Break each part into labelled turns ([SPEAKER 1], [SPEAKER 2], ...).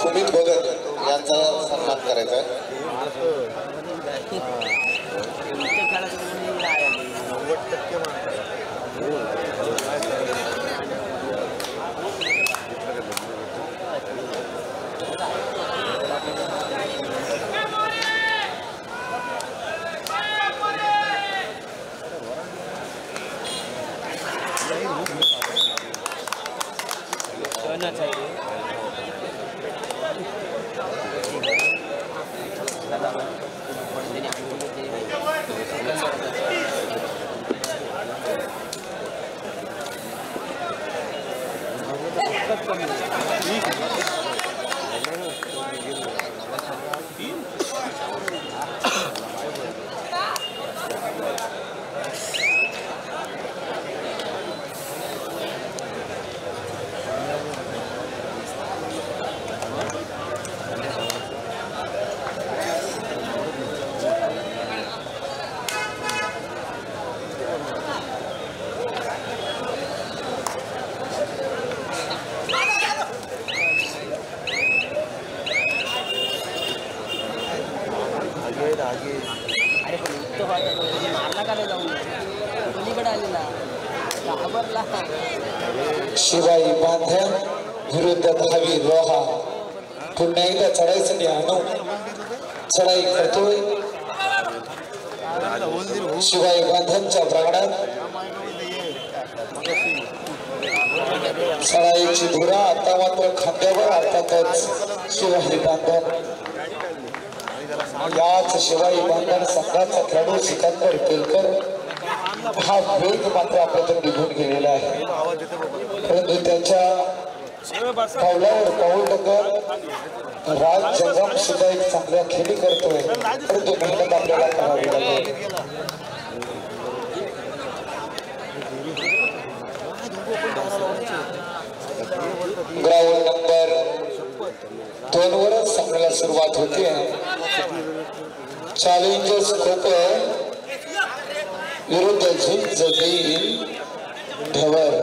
[SPEAKER 1] सुमित भगत यांचा सन्मान करायचा आहे. शिवाई बांधन विरुद्ध धावी रोहा पुन्हा एकदा चढाईसाठी आणू चढाई करतोय शिवाई बांधनच्या प्रांगणात चढाईची धुरा आता मात्र खांद्यावर अर्थातच शिवाई बांधन याच शिवाई बांधन संघाचा खेळाडू सिकंदर केलकर हा वेग मात्र आपल्यातून निघून गेलेला आहे परंतु त्याच्या पावलावर पाऊल टाकत राज जंगम सुद्धा एक चांगल्या खेळी करतोय परंतु मेहनत आपल्याला करावी लागेल. ग्राउंड नंबर 2 वरच सामन्याला सुरुवात होते. चॅलेंजर्स कोपर विरुद्ध झुंजबील ढवर.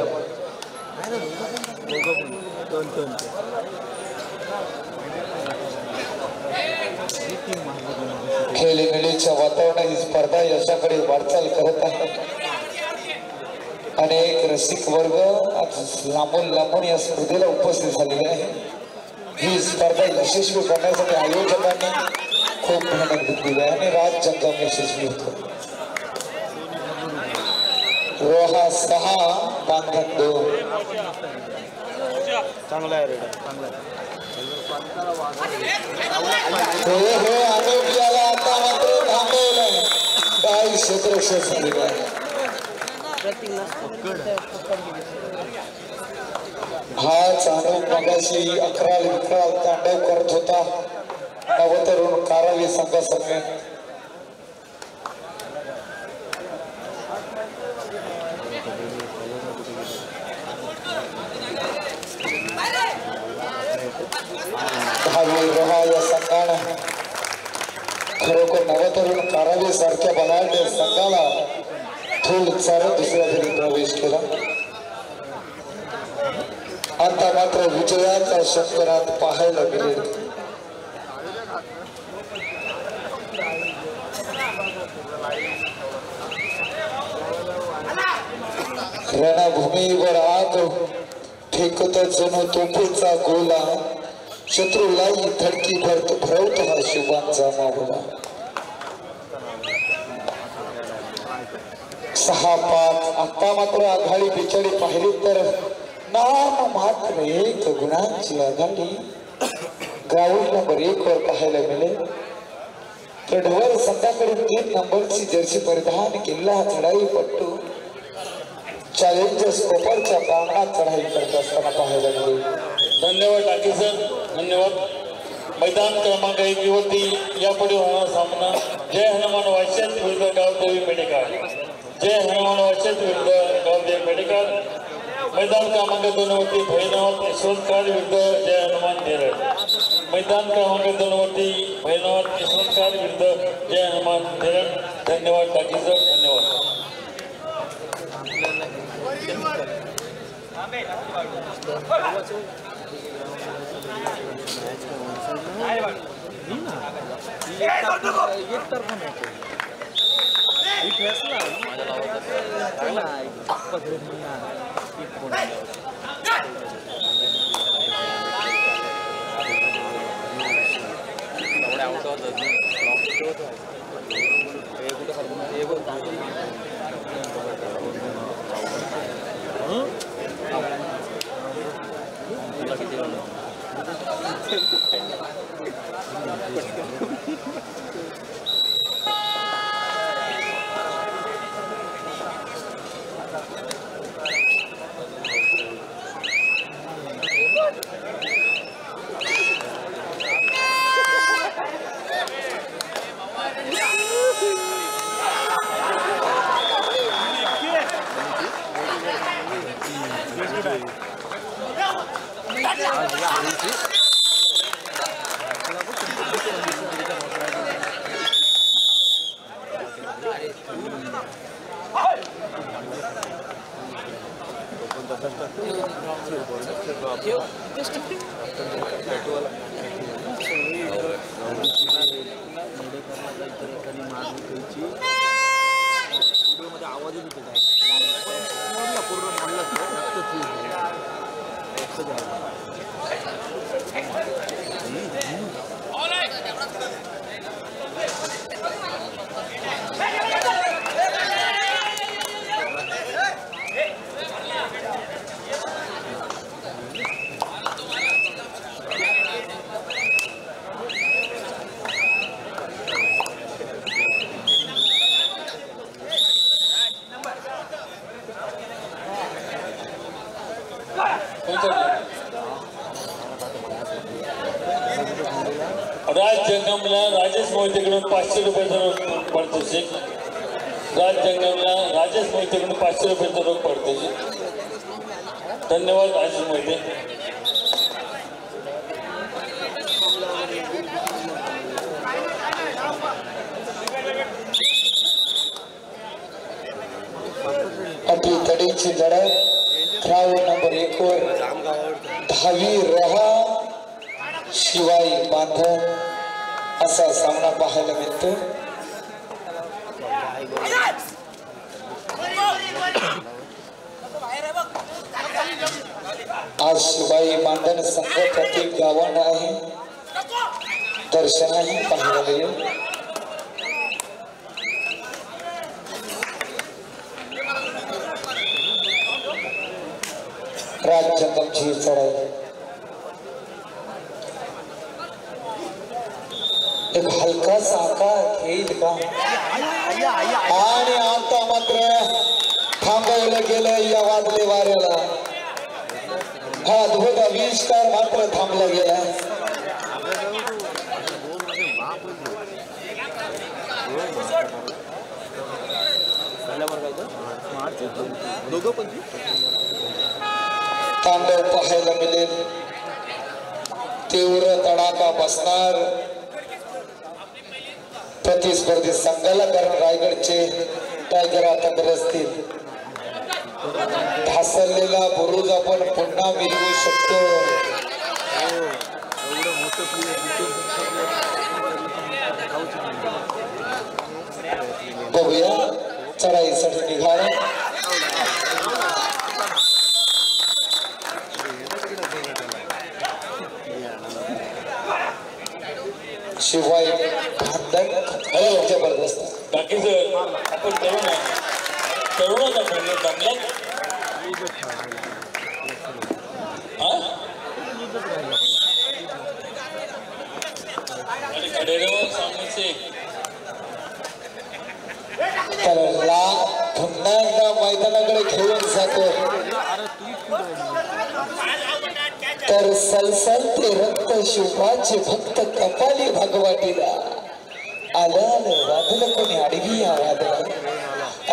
[SPEAKER 1] खेळीमेळीच्या वातावरणात ही स्पर्धा यशाकडे वाटचाल करत आहे. अनेक रसिक वर्ग आज लांबून या स्पर्धेला उपस्थित झालेले आहे. ही स्पर्धा यशस्वी करण्यासाठी आयोजकांनी खूप मेहनत घेतलेली आहे आणि राज जंगम यशस्वी होतो. रोहा 6 बांधन 2. चांगला आहे रेडा चांगला हो आरोग्याला आता मात्र थांबवलंय काय क्षेत्रक्षण झालेलं आहे. हाच आरोप मगाशी 11 तांडव करत होता नवतरुण कारावी संघासमवेत. या संघानं खरोखर नवतरुण कारावी सारख्या बलाढ्य संघाला थोड चालत दुसऱ्या घरी प्रवेश केला. आता मात्र विजयाचा शंकरात पाहायला मिळेल. रणभूमीवर आग फेकत जणू तोफेचा गोला शत्रूलाही धडकी भरवत हा शिवांचा मावला. 6-5 आता मात्र आघाडी पिछाडी पाहिली तर नाम मात्र 1 गुणांची आघाडी ग्राउंड नंबर 1 वर पाहायला मिळेल. तर ढवर संघाकडे 3 नंबरची जर्सी परिधान केलेला हा चढाई पट्टू चॅलेंजर्स कोपरच्या प्रांगणात चढाई करत असताना पाहायला मिळेल.
[SPEAKER 2] धन्यवाद टाकी सर, धन्यवाद. मैदान क्रमांक 1 वरती यापुढे होणारा सामना जय हनुमान वाचन विरुद्ध गावदेवी मेडिकल. जय हनुमान वाचन विरुद्ध गावदेवी मेडिकल. मैदान क्रमांक 2 वरती भैरवनाथ यशवंतकार विरुद्ध जय हनुमान नेरळ. मैदान क्रमांक 2 वरती भैरवनाथ यशवंतकार विरुद्ध जय हनुमान नेरळ. धन्यवाद टाकी सर, धन्यवाद. राज जंगमला राजेश मोहितेकडून 500 रुपयाचं रोख पारितोषिक. राज जंगमला राजेश मोहितेकडून 500 रुपयाचं रोख पारितोषिक. धन्यवाद राजेश मोहिते.
[SPEAKER 1] अटी तडीची लढत खेळाडू नंबर 1 वर धावी रहा शिवाई बांधव असा सामना पाहायला मिळतो. आज शिवाई बांधण संघ प्रत्येक गावानं आहे. दर्शनाही पाहायला मिळेल. राज जंगमची चढाई एक हलकासा आकार घेईल का आणि आता मात्र थांबवलं गेलं या वादले वाऱ्याला. हा अद्भुत आविष्कार मात्र थांबला गेला. तांडव पाहायला मिळेल. तीव्र तडाखा बसणार प्रतिस्पर्धी संघाला, कारण रायगडचे टायगर आता असतील. ढासळलेला बुरुज आपण पुन्हा मिळवू शकतो. बघूया चढाईसाठी निघाला. शिवाय जबरदस्त.
[SPEAKER 2] बाकी सर आपण तरुणाचा म्हणलं जमलं आणि कडेवर सामने
[SPEAKER 1] त्याला पुन्हा एकदा मैदानाकडे घेऊन जातो. तर सलसलते रक्त शिवाचे भक्त कपाली भगवतीला आलं वादलं कोणी आडवी या वादला.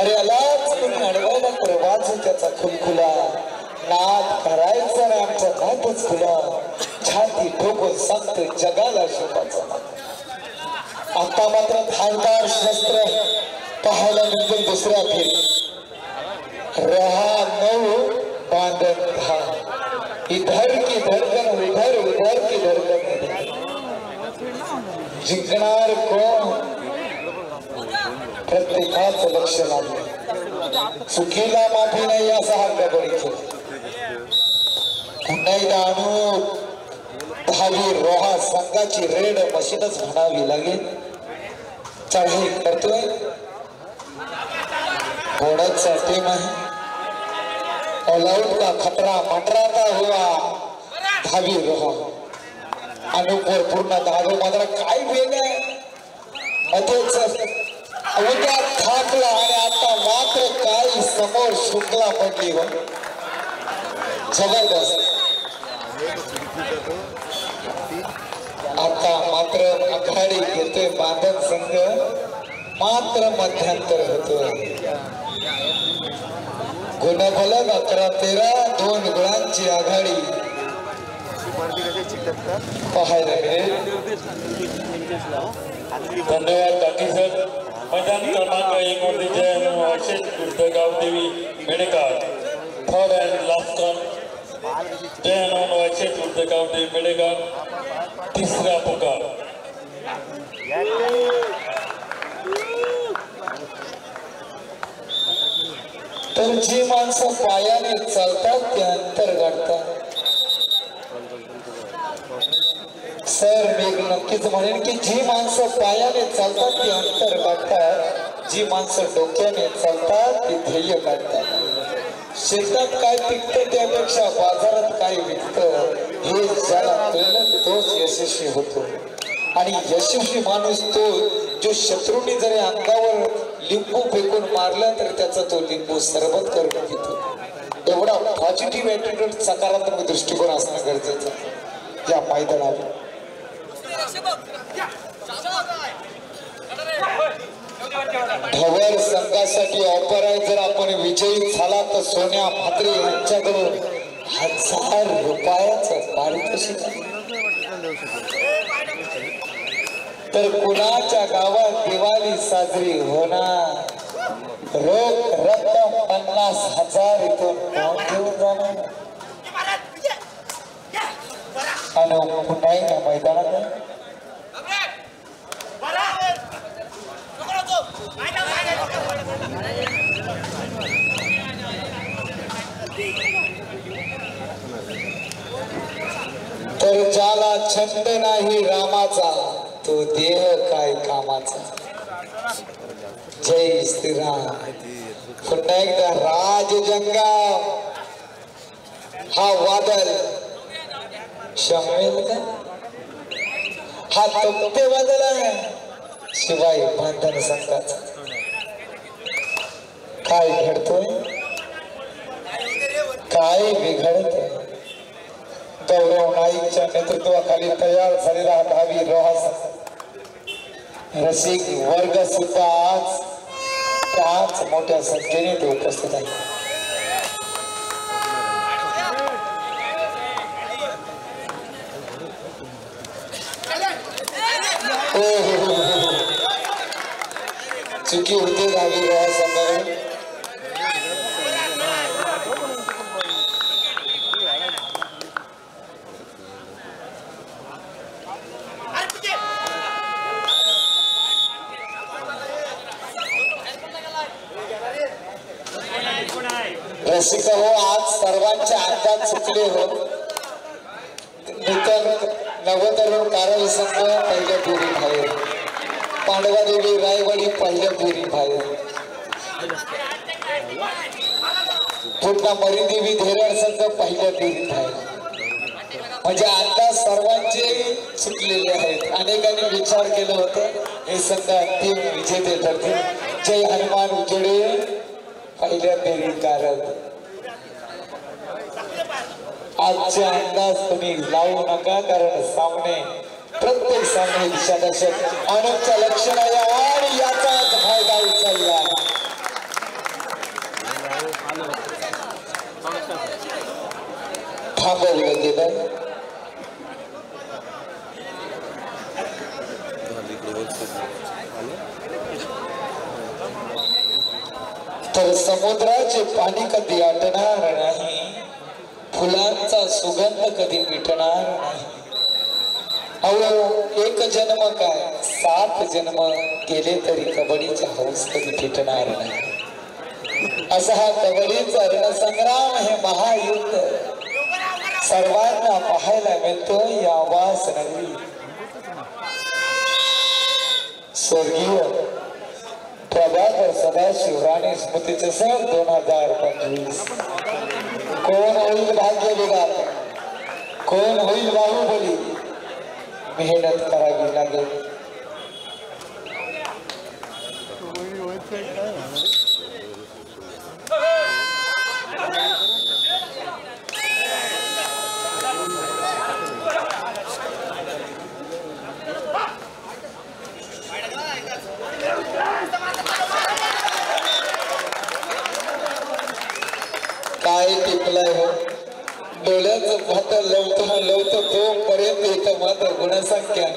[SPEAKER 1] अरे आलाच कोणी अडवायला तर वाच त्याचा खुलखुला. नाद करायचा रे आमचा नादच खुला. छाती ठोकून सांगतो जगाला शिवाचा. आता मात्र धारदार शस्त्र पाहायला मिळतील दुसऱ्या फेरी. रहा 9 बांधन 10. इधर की धड़कन उधर, उधर की धड़कन इधर. जिंकणार कोण प्रत्येकाचं लक्ष लागलं चुकीला माफी नाही असा हा कबड्डी खेळ पुन्हा एकदा अनु दहावी रोहा संघाची रेड मशीनच म्हणावी लागेल चढाई करतोय घोड़ाचा टीम है ऑल आउट का खतरा मंडराता हुआ धावी रहा अनुपर पूर्ण धागो मात्र काय वेग आहे मध्येच उद्या थाकला आणि आता मात्र काय समोर शुक्ला पडली हो जबरदस्त आता मात्र आघाडी घेतोय बांधन संघ मात्र मध्यांतर होतोय गुणफलक 11-13 2 गुणांची आघाडी पाहायला मिळेल
[SPEAKER 2] धन्यवाद बाकी सर मैदान क्रमांक 1 वरती जय हनुमान विरुद्ध Gavdevi Medekar third and last turn Jai Hanuman विरुद्ध गावदेवी मेडेकार तिसरा पुकार
[SPEAKER 1] तर जी माणसं पायाने चालतात ते अंतर गाठतात सर मी नक्कीच म्हणेन की जी माणसं पायाने चालतात ती अंतर गाठतात जी माणसं डोक्याने चालतात ती ध्येय गाठतात शेतात काय पिकतं त्यापेक्षा बाजारात काय विकतं हे ज्याला कळलं तोच यशस्वी होतो आणि यशस्वी माणूस तो जो शत्रूने जरी अंगावर लिंबू फेकून मारला तर त्याचा तो लिंबू सरबत करून घेतो एवढा पॉझिटिव्ह ॲटिट्यूड सकारात्मक दृष्टिकोन असणं गरजेचं या मैदानावर धवल संघासाठी ऑफर आहे जर आपण विजयी झाला तर सोन्या म्हात्रे यांच्याकडून 1000 रुपयाचं पारितोषिक तर कुणाच्या गावात दिवाळी साजरी होणार रोख रक्कम 50,000 इथून घेऊन जाणार आणि पुन्हा या मैदानात तर ज्याला छंद नाही रामाचा तो देह काय कामाचा जय श्रीराम पुन्हा एकदा राजजंगाव हा वादल शमेल का हा तप्ते वादल आहे शिवाय बांधन संघाचा काय घडतोय काय बिघडतोय गौरव नाईकच्या नेतृत्वाखाली तयार झालेला दहावी रोहा रसिक वर्ग सुद्धा आज त्याच मोठ्या संख्येने ते उपस्थित आहे चुकी होते दहावी रोहा संघाकडे रसिक हो आज सर्वांचे अंदाज चुकले हो नूतन नवतरुण कारवी संघ पहिल्या फेरी बाहेर पांडवादेवी रायवाडी पहिल्या फेरी बाहेर पुन्हा मरीदेवी धेरड संघ पहिल्या फेरी बाहेर म्हणजे अंदाज सर्वांचे चुकलेले आहेत अनेकांनी विचार केला होता हे संघ अंतिम विजेते ठरतील जय हनुमान उजडे पहिल्या फेरी कारक आजचे अंदाज तुम्ही लावू नका कारण सामने प्रत्येक सामने दिशादर्शक अनुपच्या लक्षणा या आणि याचाच फायदा उचलला थांबवलं गेलं तर समुद्राचे पाणी कधी आटणार नाही फुलांचा सुगंध कधी मिटणार नाही अहो एक जन्म काय 7 जन्म गेले तरी कबड्डीचा हौस कधी फिटणार नाही। असा हा कबड्डीचा रणसंग्राम हे महायुद्ध सर्वांना पाहायला मिळतो या वास नगरी। स्वर्गीय प्रभाकर सदाशिव राणे स्मृतीचे सण 2025 कोण होईल भाग्य विधात, कोण होईल बाहुबली, मेहनत करावी लागेल। काय टिपलाय हो डोळ्याचं भात लवतो तोपर्यंत इथं मात्र गुणसंख्या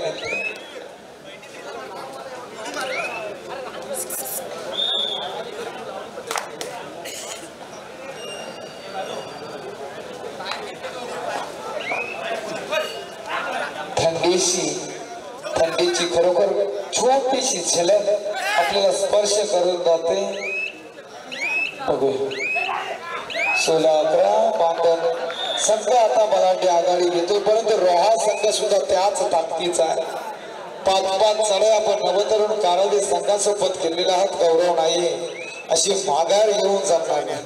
[SPEAKER 1] थंडीची खरोखर छोटीशी झलक आपल्याला स्पर्श करून जाते। बघूया 16-11 बांधण संघ आता बलाढ्य आघाडी घेतो, परंतु रोहा संघ सुद्धा त्याच ताकदीचा आहे। 5-5 चढ्या आपण नवतरुण कारागीर संघासोबत केलेला आहात, गौरव नाही अशी माघार घेऊन जाणार नाही।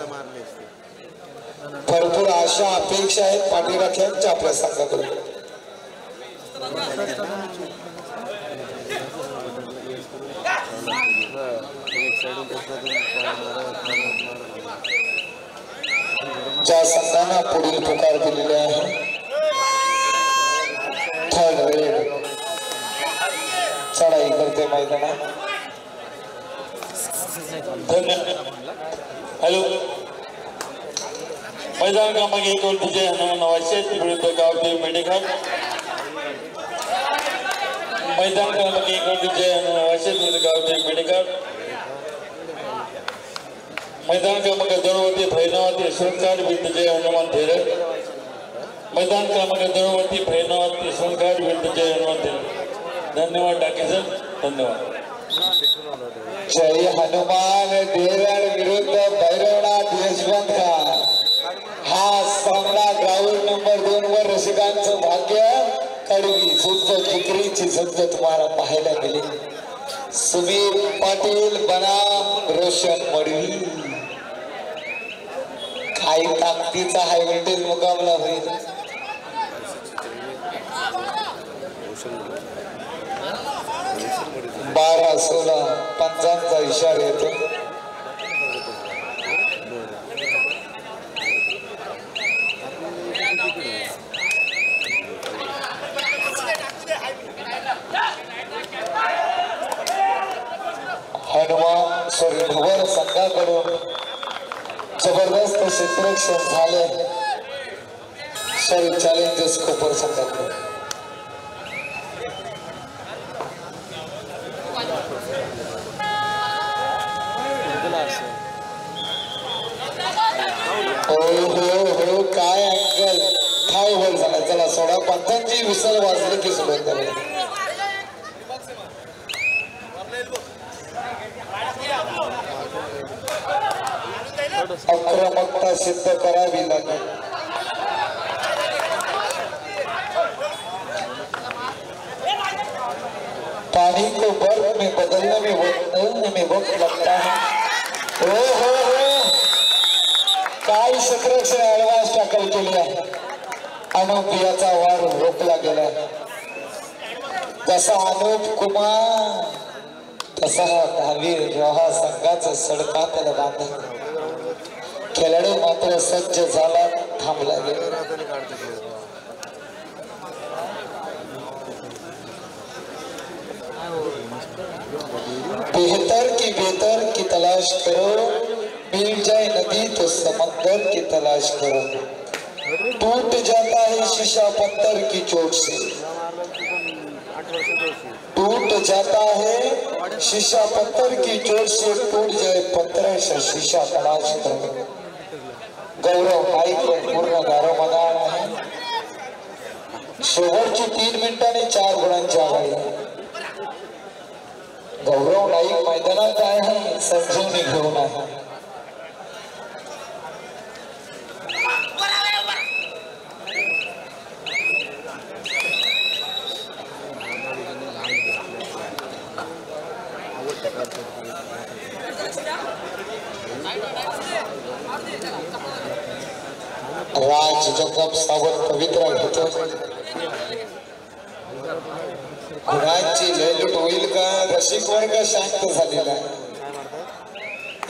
[SPEAKER 1] भरपूर आशा अपेक्षा आहेत पाठीराख्यांच्या आपल्या संघाकडून। ज्या संघांना पुढील पुकार दिलेले आहे थर्ड रेड चढाई करते मैदानात।
[SPEAKER 2] हॅलो मैदान क्रमांक 1 वर विजय हनुमान वाशेत विरुद्ध गावदेवी मेंढेघाट। मैदान क्रमांक 1 वर विजय हनुमान वाशेत विरुद्ध गावदेवी मेंढेघाट। मैदान क्रमांक 2 वरती भैरवनाथ यशवंतघाट विरुद्ध जय हनुमान धेरड। मैदान क्रमांक 2 वरती भैरवनाथ यशवंतघाट विरुद्ध जय हनुमान धेरड। धन्यवाद डाकेसर, धन्यवाद।
[SPEAKER 1] जय हनुमान धेरड विरुद्ध भैरवनाथ यशवंतघाट हा सामना ग्राउंड नंबर 2 वर रसिकांचं भाग्य कडवी शुद्ध जिकरीची संघ तुम्हाला पाहायला मिळेल। सुमीर पाटील बनाम रोशन मडवी काही ताकदीचा हाय व्होल्टेज मुकाबला होईल। 12-16 पंचांचा इशारा येतो। हनुमान भुवन संघाकडून जबरदस्त क्षेत्ररक्षण झाले। चॅलेंजेस कोपर संघाकडून हो काय अंकल काय वर झाला। चला सोडा पंचांची विसर वाजली की सुरुवात झाली। आक्रमकता सिद्ध करावी लागेल। पानी को बर्फ में बदलने में वक्त लगता है। हो काय क्षेत्ररक्षण ऍडव्हान्स टॅकल केली आहे। अनुप याचा वार रोखला गेला। जसा अनुप कुमार तसा धावीर रोहा संघाचं सडकातलं बांधलं। खेळाडू मात्र सज्ज झाला, थांबला गेला। बेहतर की तलाश करो, मिल जाए नदी तो समंदर की तलाश करो। टूट जाता है शीशा पत्थर की चोट से, टूट जाता है शीशा पत्थर की चोट से, टूट जाए पत्थर से शीशा तलाश करो। गौरव नाईक पूर्ण गारो मैदान आहे। शेवटची 3 मिनिटांनी 4 गुणांची आघाडी गौरव नाईक मैदानात आहे संजीवनी घेऊन आहे राज जगताप सावंत पवित्रा घेतो गुणांची लयलूट होईल का रसिक वर्ग शांत झालेला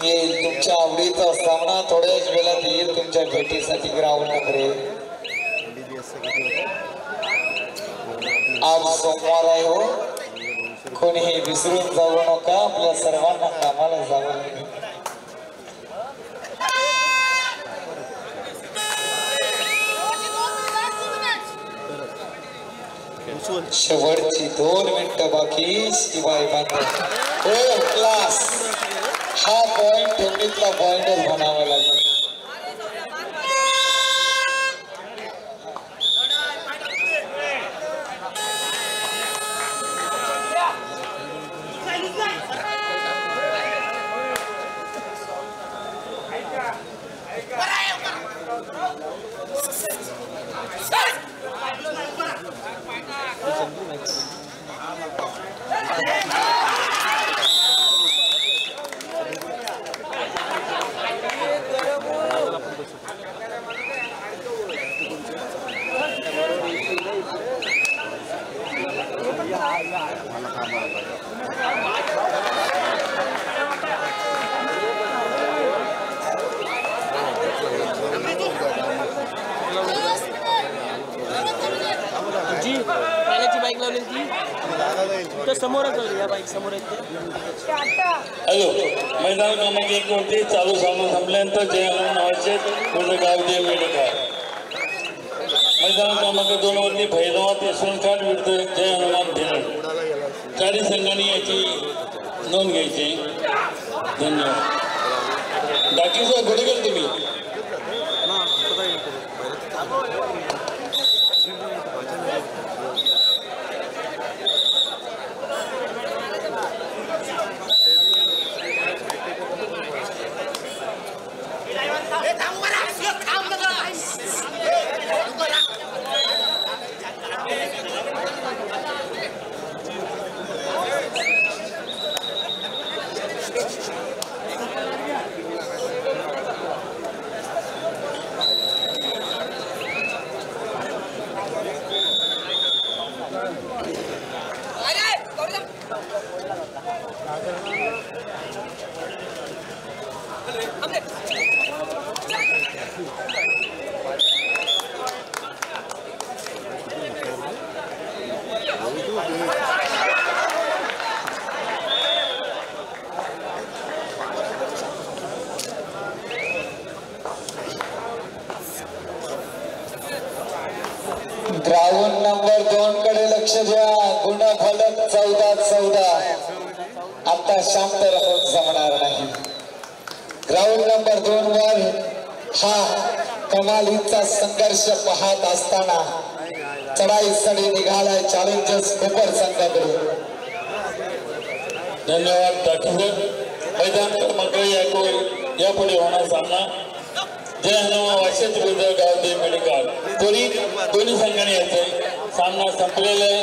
[SPEAKER 1] येईल तुमच्या आवडीचा सामना थोड्याच वेळात येईल तुमच्या भेटीसाठी ग्राउंड नंबर आज सोमवार आहे हो कोणीही विसरून जाऊ नका आपल्या सर्वांना कामाला जावं लागेल शेवटची 2 मिनिटं बाकी शिवाय बांधव हो क्लास हा पॉइंट ठेवणीतला पॉइंटच म्हणावा लागेल
[SPEAKER 2] हॅलो मैदान क्रमांक 1 वरती चालू सामना संपल्यानंतर जय हनुमान नावाचे गावदेव मेडेकर मैदान क्रमांक 2 वरती भैरवात यशवंतघाट विरुद्ध जय हनुमान धिरड 4 संघांनी याची नोंद घ्यायची धन्यवाद बाकीचं घोडेकर तुम्ही
[SPEAKER 1] ग्राउंड नंबर 2 कडे लक्ष द्या गुणफलक 14-14 आता शांत राहून जमणार नाही ग्राउंड नंबर 2 वर हा कमालीचा संघर्ष पाहत असताना चढाई सडी निघालाय चॅलेंजर्स कोपर संघाकडे
[SPEAKER 2] धन्यवाद डॉक्टर मैदान क्रमांक 1 यापुढे होणार सामना जय हनुमान वाशेत विरुद्ध गावदेव मेडिकल दोन्ही संघांनी यायचे सामना संपलेला आहे.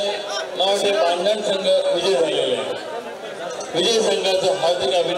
[SPEAKER 2] 9 भांडण संघ विजय झालेला आहे. विजय संघाचं हार्दिक अभिनंदन.